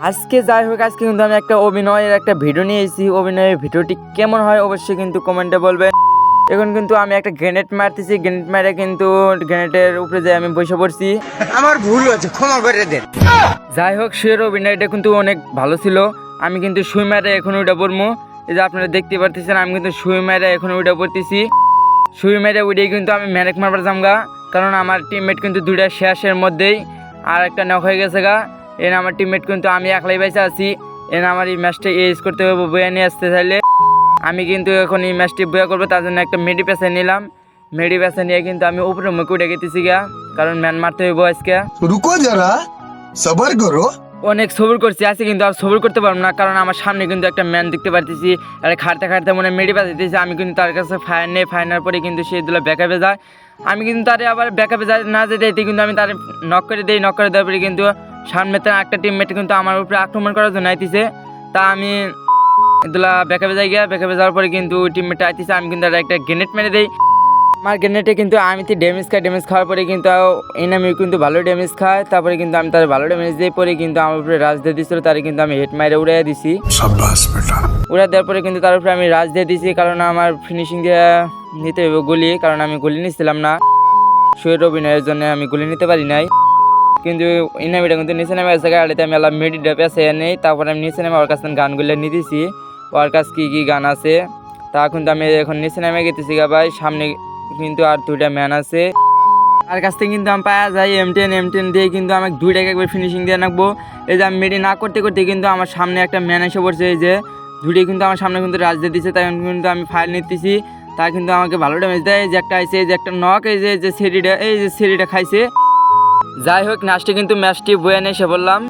আজকে যাই হোক, আজকে কিন্তু আমি একটা অভিনয়ের একটা ভিডিও নিয়ে এসেছি। অভিনয়ের ভিডিওটি কেমন হয় অবশ্যই কিন্তু কমেন্টে বলবেন। এখন কিন্তু আমি একটা গ্রেনেড মারতেছি, গ্রেনেড মারে কিন্তু গ্রেনেডের উপরে যে আমি বসে পড়ছি। আমার ভুল হয়েছে, ক্ষমা করে দেন। যাই হোক, শুয়ের অভিনয়টা কিন্তু অনেক ভালো ছিল। আমি কিন্তু শুই মারে এখন উঠে পড়বো। এই যে আপনারা দেখতে পারতেছেন, আমি কিন্তু শুই মারে এখন উঠে পড়তেছি। শুই মেরে উঠেই কিন্তু আমি ম্যানেক মারবার জামগা, কারণ আমার টিমমেট কিন্তু দুইটা শেষের মধ্যেই আর একটা নক হয়ে গেছে গা। এনে আমার টিমমেট কিন্তু আমি একলাই বেঁচে আছি। এনে আমার এই ম্যাচটা এজ করতে হবে, বয়ে নিয়ে আসতে চাইলে আমি কিন্তু এখন এই ম্যাচটি বয়ে করবো। তার জন্য একটা মেডি পেসে নিলাম। মেডি পেসে নিয়ে কিন্তু আমি উপরে মুখে উঠে গেতেছি গা, কারণ ম্যান মারতে হইব আজকে। रुको जरा सबर करो। অনেক সবুর করছি আছে, কিন্তু আর সবুর করতে পারবো না, কারণ আমার সামনে কিন্তু একটা ম্যান দেখতে পারতেছি। আর খাড়তে খাড়তে মনে মেডি পাস দিতেছি। আমি কিন্তু তার কাছে ফায়ার নেই, ফায়ার নেওয়ার পরে কিন্তু সেই দুলা ব্যাকআপে যায়। আমি কিন্তু তারে আবার ব্যাকআপে না যেতে যেতে কিন্তু আমি তারে নক করে দিই। নক করে দেওয়ার পরে কিন্তু সামনে একটা টিমমেট কিন্তু আমার উপরে আক্রমণ করার জন্য আইতেছে। তা আমি এগুলা ব্যাকআপে যাই গিয়া, ব্যাকআপে যাওয়ার পরে কিন্তু ওই টিমমেটটা আইতেছে। আমি কিন্তু একটা গ্রেনেড মেরে দিই। আমার গ্রেনেডে কিন্তু আমি তো ড্যামেজ খাই, ড্যামেজ খাওয়ার পরে কিন্তু এনামি কিন্তু ভালো ড্যামেজ খায়। তারপরে কিন্তু আমি তার ভালো ড্যামেজ দিয়ে পরে কিন্তু আমার উপরে রাজ দিয়ে দিচ্ছিল। তারে কিন্তু আমি হেড মাইরে উড়াইয়া দিছি। উড়াই দেওয়ার পরে কিন্তু তার উপরে আমি রাজ দিয়ে দিছি, কারণ আমার ফিনিশিং দিয়ে নিতে হবে গুলি, কারণ আমি গুলি নিচ্ছিলাম না। শুয়ের অভিনয়ের জন্য আমি গুলি নিতে পারি নাই। কিন্তু এনামিটা কিন্তু নিচে নেমে গেছে গাড়িতে। আমি আলাম মেডিটা পেছে নেই। তারপরে আমি নিচে নেমে ওর কাছ থেকে গানগুলো নিয়ে দিছি। ওর কাছে কী কী গান আছে তা কিন্তু আমি এখন নিচে নেমে গেতেছি গা ভাই। সামনে কিন্তু আর দুইটা ম্যান আছে। তার কাছ থেকে কিন্তু আমি পাওয়া যাই M10 দিয়ে কিন্তু আমাকে দুইটাকে একবার ফিনিশিং দিয়ে রাখবো। এই যে আমি মেডি না করতে করতে কিন্তু আমার সামনে একটা ম্যান এসে পড়ছে। এই যে দুইটাই কিন্তু আমার সামনে কিন্তু রাজ দিয়ে দিচ্ছে। তাই কিন্তু আমি ফায়ার নিতেছি। তা কিন্তু আমাকে ভালো ড্যামেজ দেয়। এই যে একটা আইছে, এই যে একটা নক, এই যে সিঁড়িটা, এই যে সিঁড়িটা খাইছে। যাই হোক, ম্যাচটি কিন্তু বয়ে নিয়ে এসে বললাম।